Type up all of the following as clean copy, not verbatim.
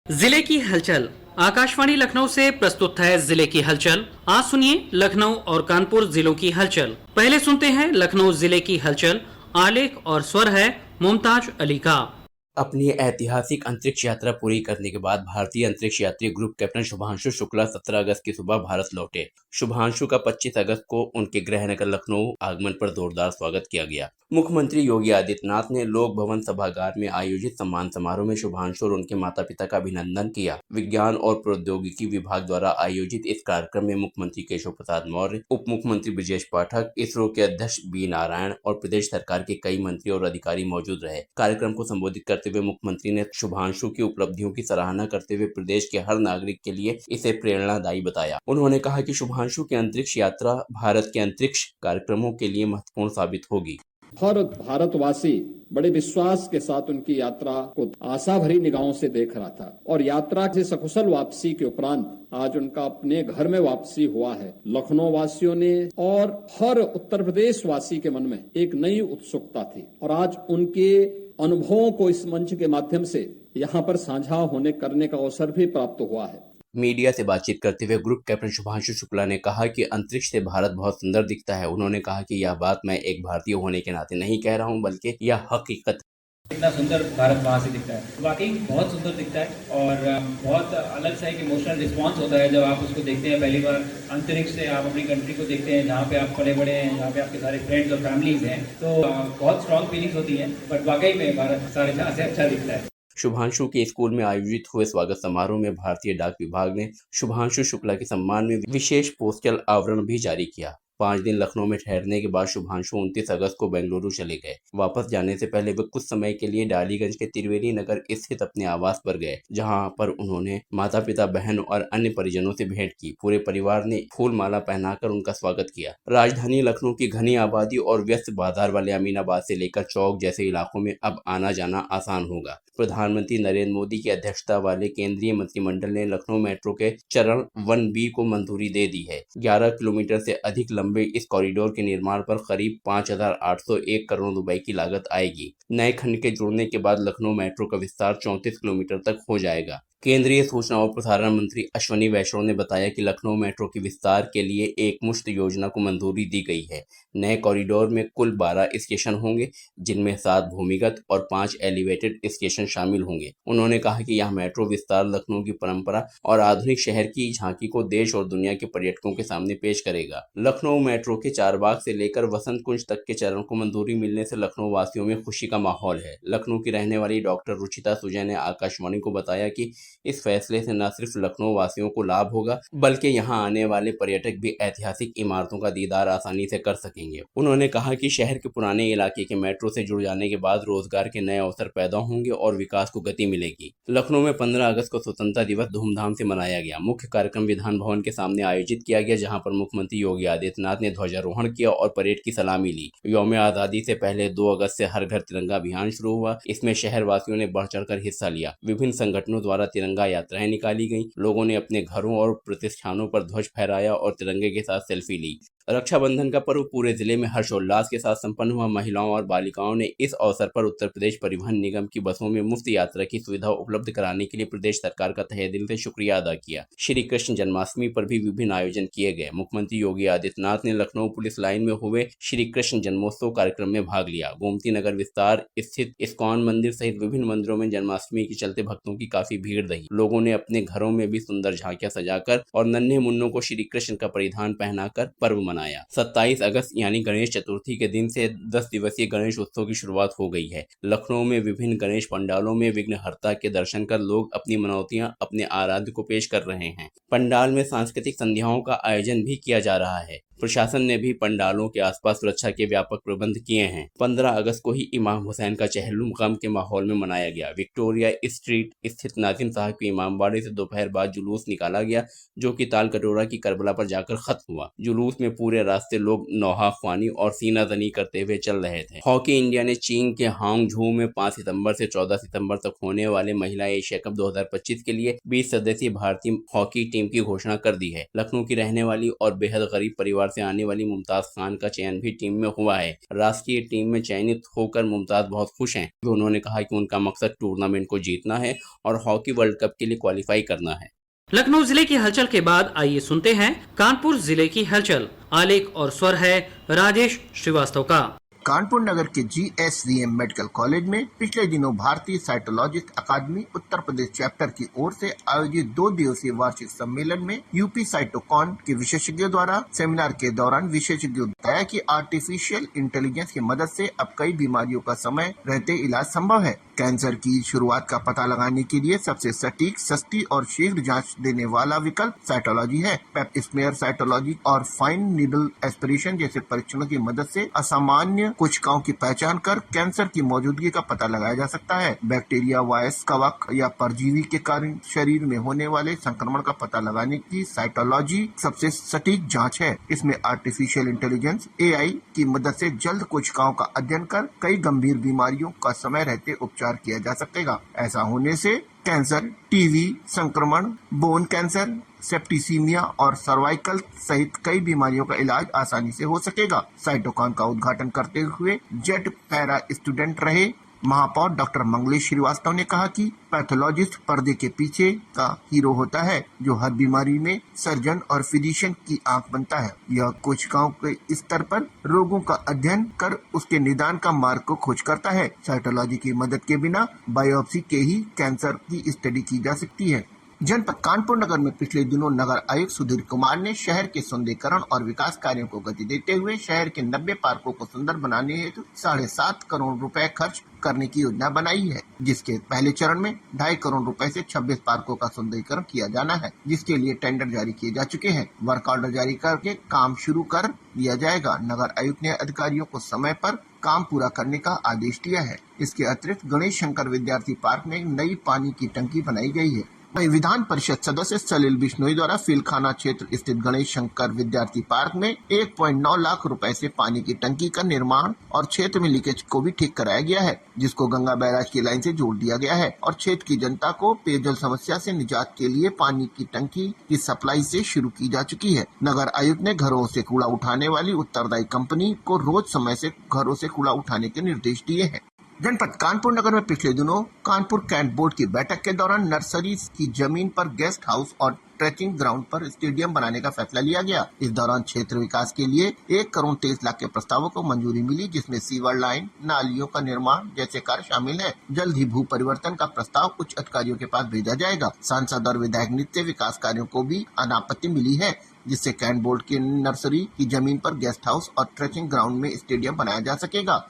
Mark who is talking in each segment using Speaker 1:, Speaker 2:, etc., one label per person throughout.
Speaker 1: जिले की हलचल। आकाशवाणी लखनऊ से प्रस्तुत है जिले की हलचल। आज सुनिए लखनऊ और कानपुर जिलों की हलचल। पहले सुनते हैं लखनऊ जिले की हलचल। आलेख और स्वर है मुमताज अली का।
Speaker 2: अपनी ऐतिहासिक अंतरिक्ष यात्रा पूरी करने के बाद भारतीय अंतरिक्ष यात्री ग्रुप कैप्टन शुभांशु शुक्ला 17 अगस्त की सुबह भारत लौटे। शुभांशु का 25 अगस्त को उनके गृह नगर लखनऊ आगमन पर जोरदार स्वागत किया गया। मुख्यमंत्री योगी आदित्यनाथ ने लोक भवन सभागार में आयोजित सम्मान समारोह में शुभांशु और उनके माता पिता का अभिनंदन किया। विज्ञान और प्रौद्योगिकी विभाग द्वारा आयोजित इस कार्यक्रम में मुख्यमंत्री केशव प्रसाद मौर्य, उप मुख्यमंत्री ब्रजेश पाठक, इसरो के अध्यक्ष बी नारायण और प्रदेश सरकार के कई मंत्री और अधिकारी मौजूद रहे। कार्यक्रम को संबोधित करते हुए मुख्यमंत्री ने शुभांशु की उपलब्धियों की सराहना करते हुए प्रदेश के हर नागरिक के लिए इसे प्रेरणादायी बताया। उन्होंने कहा कि शुभांशु की अंतरिक्ष यात्रा भारत के अंतरिक्ष कार्यक्रमों के लिए महत्वपूर्ण साबित होगी।
Speaker 3: हर भारतवासी बड़े विश्वास के साथ उनकी यात्रा को आशा भरी निगाहों से देख रहा था और यात्रा से सकुशल वापसी के उपरांत आज उनका अपने घर में वापसी हुआ है। लखनऊ वासियों ने और हर उत्तर प्रदेश वासी के मन में एक नई उत्सुकता थी और आज उनके अनुभवों को इस मंच के माध्यम से यहाँ पर साझा करने का अवसर भी प्राप्त हुआ है।
Speaker 2: मीडिया से बातचीत करते हुए ग्रुप कैप्टन शुभांशु शुक्ला ने कहा कि अंतरिक्ष से भारत बहुत सुंदर दिखता है। उन्होंने कहा कि यह बात मैं एक भारतीय होने के नाते नहीं कह रहा हूं, बल्कि यह हकीकत।
Speaker 4: इतना सुंदर भारत वहाँ से दिखता है, वाकई बहुत सुंदर दिखता है और बहुत अलग सा एक इमोशनल रिस्पांस होता है जब आप उसको देखते हैं। पहली बार अंतरिक्ष से आप अपनी कंट्री को देखते हैं, जहाँ पे आप पले बड़े हैं, जहाँ पे आपके सारे फ्रेंड्स और फैमिलीज हैं, तो बहुत स्ट्रॉन्ग फीलिंग्स होती हैं। बट वाकई में भारत सारे जहाँ से अच्छा दिखता है।
Speaker 2: शुभांशु के स्कूल में आयोजित हुए स्वागत समारोह में भारतीय डाक विभाग ने शुभांशु शुक्ला के सम्मान में विशेष पोस्टल आवरण भी जारी किया। 5 दिन लखनऊ में ठहरने के बाद शुभांशु 29 अगस्त को बेंगलुरु चले गए। वापस जाने से पहले वे कुछ समय के लिए डालीगंज के त्रिवेणी नगर स्थित अपने आवास पर गए, जहां पर उन्होंने माता पिता, बहन और अन्य परिजनों से भेंट की। पूरे परिवार ने फूल माला पहनाकर उनका स्वागत किया। राजधानी लखनऊ की घनी आबादी और व्यस्त बाजार वाले अमीनाबाद से लेकर चौक जैसे इलाकों में अब आना जाना आसान होगा। प्रधानमंत्री नरेंद्र मोदी की अध्यक्षता वाले केंद्रीय मंत्रिमंडल ने लखनऊ मेट्रो के चरण 1B को मंजूरी दे दी है। 11 किलोमीटर से अधिक लंबे इस कॉरिडोर के निर्माण पर करीब 5,801 करोड़ रुपए की लागत आएगी। नए खंड के जुड़ने के बाद लखनऊ मेट्रो का विस्तार 34 किलोमीटर तक हो जाएगा। केंद्रीय सूचना और प्रसारण मंत्री अश्विनी वैष्णव ने बताया कि लखनऊ मेट्रो के विस्तार के लिए एक मुश्त योजना को मंजूरी दी गई है। नए कॉरिडोर में कुल 12 स्टेशन होंगे, जिनमें 7 भूमिगत और 5 एलिवेटेड स्टेशन शामिल होंगे। उन्होंने कहा कि यह मेट्रो विस्तार लखनऊ की परंपरा और आधुनिक शहर की झांकी को देश और दुनिया के पर्यटकों के सामने पेश करेगा। लखनऊ मेट्रो के चारबाग से लेकर वसंत कुंज तक के चरण को मंजूरी मिलने से लखनऊ वासियों में खुशी का माहौल है। लखनऊ की रहने वाली डॉक्टर रुचिता सुजय ने आकाशवाणी को बताया कि इस फैसले से न सिर्फ लखनऊ वासियों को लाभ होगा, बल्कि यहां आने वाले पर्यटक भी ऐतिहासिक इमारतों का दीदार आसानी से कर सकेंगे। उन्होंने कहा कि शहर के पुराने इलाके के मेट्रो से जुड़ जाने के बाद रोजगार के नए अवसर पैदा होंगे और विकास को गति मिलेगी। लखनऊ में 15 अगस्त को स्वतंत्रता दिवस धूमधाम से मनाया गया। मुख्य कार्यक्रम विधान भवन के सामने आयोजित किया गया, जहां पर मुख्यमंत्री योगी आदित्यनाथ ने ध्वजारोहण किया और परेड की सलामी ली। यौम आजादी से पहले 2 अगस्त से हर घर तिरंगा अभियान शुरू हुआ। इसमें शहर वासियों ने बढ़ चढ़कर हिस्सा लिया। विभिन्न संगठनों द्वारा तिरंगा यात्राएं निकाली गईं। लोगों ने अपने घरों और प्रतिष्ठानों पर ध्वज फहराया और तिरंगे के साथ सेल्फी ली। रक्षाबंधन का पर्व पूरे जिले में हर्षोल्लास के साथ संपन्न हुआ। महिलाओं और बालिकाओं ने इस अवसर पर उत्तर प्रदेश परिवहन निगम की बसों में मुफ्त यात्रा की सुविधा उपलब्ध कराने के लिए प्रदेश सरकार का तहे दिल से शुक्रिया अदा किया। श्री कृष्ण जन्माष्टमी पर भी विभिन्न आयोजन किए गए। मुख्यमंत्री योगी आदित्यनाथ ने लखनऊ पुलिस लाइन में हुए श्री कृष्ण जन्मोत्सव कार्यक्रम में भाग लिया। गोमती नगर विस्तार स्थित इस्कॉन मंदिर सहित विभिन्न मंदिरों में जन्माष्टमी के चलते भक्तों की काफी भीड़ रही। लोगों ने अपने घरों में भी सुंदर झांकियां सजाकर और नन्हे मुन्नों को श्री कृष्ण का परिधान पहनाकर पर्व मनाया। 27 अगस्त यानी गणेश चतुर्थी के दिन से 10 दिवसीय गणेश उत्सव की शुरुआत हो गई है। लखनऊ में विभिन्न गणेश पंडालों में विघ्नहर्ता के दर्शन कर लोग अपनी मनौतियां अपने आराध्य को पेश कर रहे हैं। पंडाल में सांस्कृतिक संध्याओं का आयोजन भी किया जा रहा है। प्रशासन ने भी पंडालों के आसपास सुरक्षा के व्यापक प्रबंध किए हैं। 15 अगस्त को ही इमाम हुसैन का चहलुम के माहौल में मनाया गया। विक्टोरिया स्ट्रीट स्थित नाजिम साहब की इमामबाड़ी से दोपहर बाद जुलूस निकाला गया, जो कि ताल कटोरा की करबला पर जाकर खत्म हुआ। जुलूस में पूरे रास्ते लोग नौहा ख्वानी और सीना तनी करते हुए चल रहे थे। हॉकी इंडिया ने चीन के हांगझू में 5 सितंबर से 14 सितंबर तक होने वाले महिला एशिया कप 2025 के लिए 20 सदस्यीय भारतीय हॉकी टीम की घोषणा कर दी है। लखनऊ की रहने वाली और बेहद गरीब परिवार परिवार से आने वाली मुमताज खान का चयन भी टीम में हुआ है। राष्ट्रीय टीम में चयनित होकर मुमताज बहुत खुश हैं। उन्होंने कहा कि उनका मकसद टूर्नामेंट को जीतना है और हॉकी वर्ल्ड कप के लिए क्वालिफाई करना है।
Speaker 1: लखनऊ जिले की हलचल के बाद आइए सुनते हैं कानपुर जिले की हलचल। आलेख और स्वर है राजेश श्रीवास्तव का।
Speaker 5: कानपुर नगर के GSVM मेडिकल कॉलेज में पिछले दिनों भारतीय साइटोलॉजिस्ट अकादमी उत्तर प्रदेश चैप्टर की ओर से आयोजित 2 दिवसीय वार्षिक सम्मेलन में यूपी साइटोकॉन के विशेषज्ञों द्वारा सेमिनार के दौरान विशेषज्ञों ने बताया कि आर्टिफिशियल इंटेलिजेंस की मदद से अब कई बीमारियों का समय रहते इलाज संभव है। कैंसर की शुरुआत का पता लगाने के लिए सबसे सटीक, सस्ती और शीघ्र जांच देने वाला विकल्प साइटोलॉजी है। पेप स्मेयर साइटोलॉजी और फाइन नीडल एस्पिरेशन जैसे परीक्षणों की मदद से असामान्य कोशिकाओं की पहचान कर कैंसर की मौजूदगी का पता लगाया जा सकता है। बैक्टीरिया, वायरस, कवक या परजीवी के कारण शरीर में होने वाले संक्रमण का पता लगाने की साइटोलॉजी सबसे सटीक जांच है। इसमें आर्टिफिशियल इंटेलिजेंस AI की मदद से जल्द कोशिकाओं का अध्ययन कर कई गंभीर बीमारियों का समय रहते उपचार किया जा सकेगा। ऐसा होने से कैंसर, टीबी संक्रमण, बोन कैंसर, सेप्टिसीमिया और सर्वाइकल सहित कई बीमारियों का इलाज आसानी से हो सकेगा। साइटोकॉन का उद्घाटन करते हुए जेट पैरा स्टूडेंट रहे महापौर डॉक्टर मंगलेश श्रीवास्तव ने कहा कि पैथोलॉजिस्ट पर्दे के पीछे का हीरो होता है, जो हर बीमारी में सर्जन और फिजिशियन की आंख बनता है। यह कोशिकाओं के स्तर पर रोगों का अध्ययन कर उसके निदान का मार्ग को खोज करता है। साइटोलॉजी की मदद के बिना बायोप्सी के ही कैंसर की स्टडी की जा सकती है। जनपद कानपुर नगर में पिछले दिनों नगर आयुक्त सुधीर कुमार ने शहर के सौंदर्यीकरण और विकास कार्यों को गति देते हुए शहर के 90 पार्कों को सुंदर बनाने हेतु 7.5 करोड़ रुपए खर्च करने की योजना बनाई है, जिसके पहले चरण में 2.5 करोड़ रुपए से 26 पार्कों का सौंदर्यीकरण किया जाना है, जिसके लिए टेंडर जारी किए जा चुके हैं। वर्क ऑर्डर जारी करके काम शुरू कर दिया जाएगा। नगर आयुक्त ने अधिकारियों को समय पर काम पूरा करने का आदेश दिया है। इसके अतिरिक्त गणेश शंकर विद्यार्थी पार्क में नई पानी की टंकी बनाई गई है। वहीं विधान परिषद सदस्य सलील बिश्नोई द्वारा फीलखाना क्षेत्र स्थित गणेश शंकर विद्यार्थी पार्क में 1.9 लाख रुपए से पानी की टंकी का निर्माण और क्षेत्र में लीकेज को भी ठीक कराया गया है, जिसको गंगा बैराज की लाइन से जोड़ दिया गया है और क्षेत्र की जनता को पेयजल समस्या से निजात के लिए पानी की टंकी की सप्लाई से शुरू की जा चुकी है। नगर आयुक्त ने घरों से कूड़ा उठाने वाली उत्तरदायी कंपनी को रोज समय से घरों से कूड़ा उठाने के निर्देश दिए हैं। जनपद कानपुर नगर में पिछले दिनों कानपुर कैंट बोर्ड की बैठक के दौरान नर्सरी की जमीन पर गेस्ट हाउस और ट्रेकिंग ग्राउंड पर स्टेडियम बनाने का फैसला लिया गया। इस दौरान क्षेत्र विकास के लिए 1 करोड़ 23 लाख के प्रस्तावों को मंजूरी मिली, जिसमें सीवर लाइन, नालियों का निर्माण जैसे कार्य शामिल है। जल्द ही भू परिवर्तन का प्रस्ताव उच्च अधिकारियों के पास भेजा जाएगा। सांसद और विधायक नित्य विकास कार्यों को भी अनापत्ति मिली है, जिससे कैंट बोर्ड की नर्सरी की जमीन पर गेस्ट हाउस और ट्रेकिंग ग्राउंड में स्टेडियम बनाया जा सकेगा।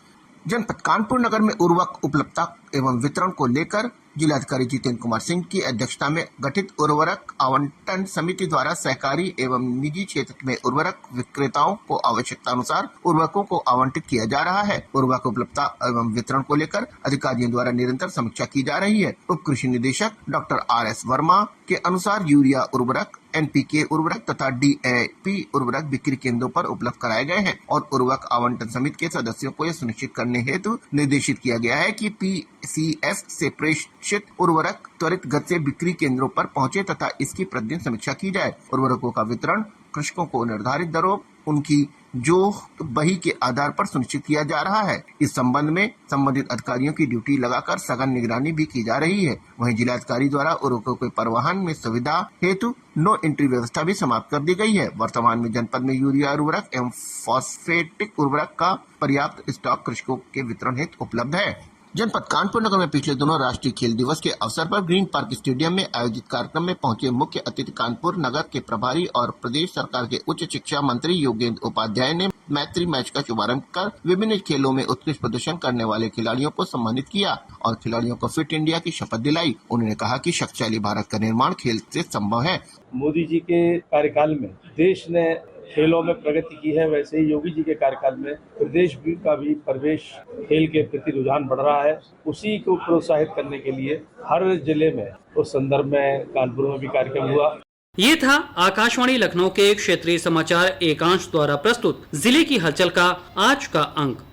Speaker 5: जनपद कानपुर नगर में उर्वरक उपलब्धता एवं वितरण को लेकर जिलाधिकारी जितेंद्र कुमार सिंह की अध्यक्षता में गठित उर्वरक आवंटन समिति द्वारा सहकारी एवं निजी क्षेत्र में उर्वरक विक्रेताओं को आवश्यकता अनुसार उर्वरकों को आवंटित किया जा रहा है। उर्वरक उपलब्धता एवं वितरण को लेकर अधिकारियों द्वारा निरंतर समीक्षा की जा रही है। उप कृषि निदेशक डॉक्टर RS वर्मा के अनुसार यूरिया उर्वरक, NPK उर्वरक तथा DAP उर्वरक बिक्री केंद्रों पर उपलब्ध कराए गए हैं और उर्वरक आवंटन समिति के सदस्यों को यह सुनिश्चित करने हेतु निर्देशित किया गया है कि PCS से प्रेषित उर्वरक त्वरित गति से बिक्री केंद्रों पर पहुंचे तथा इसकी प्रतिदिन समीक्षा की जाए। उर्वरकों का वितरण कृषकों को निर्धारित दरों उनकी जो बही के आधार पर सुनिश्चित किया जा रहा है। इस संबंध में संबंधित अधिकारियों की ड्यूटी लगाकर सघन निगरानी भी की जा रही है। वहीं जिलाधिकारी द्वारा उर्वरकों के परिवहन में सुविधा हेतु नो एंट्री व्यवस्था भी समाप्त कर दी गई है। वर्तमान में जनपद में यूरिया उर्वरक एवं फॉस्फेटिक उर्वरक का पर्याप्त स्टॉक कृषकों के वितरण हेतु उपलब्ध है। जनपद कानपुर नगर में पिछले दिनों राष्ट्रीय खेल दिवस के अवसर पर ग्रीन पार्क स्टेडियम में आयोजित कार्यक्रम में पहुंचे मुख्य अतिथि कानपुर नगर के प्रभारी और प्रदेश सरकार के उच्च शिक्षा मंत्री योगेंद्र उपाध्याय ने मैत्री मैच का शुभारंभ कर विभिन्न खेलों में उत्कृष्ट प्रदर्शन करने वाले खिलाड़ियों को सम्मानित किया और खिलाड़ियों को फिट इंडिया की शपथ दिलाई। उन्होंने कहा कि शक्तिशाली भारत का निर्माण खेल से संभव है।
Speaker 6: मोदी जी के कार्यकाल में देश ने खेलों में प्रगति की है, वैसे ही योगी जी के कार्यकाल में प्रदेश का भी प्रवेश खेल के प्रति रुझान बढ़ रहा है। उसी को प्रोत्साहित करने के लिए हर जिले में उस संदर्भ में कानपुर में भी कार्यक्रम हुआ।
Speaker 1: ये था आकाशवाणी लखनऊ के क्षेत्रीय समाचार एकांश द्वारा प्रस्तुत जिले की हलचल का आज का अंक।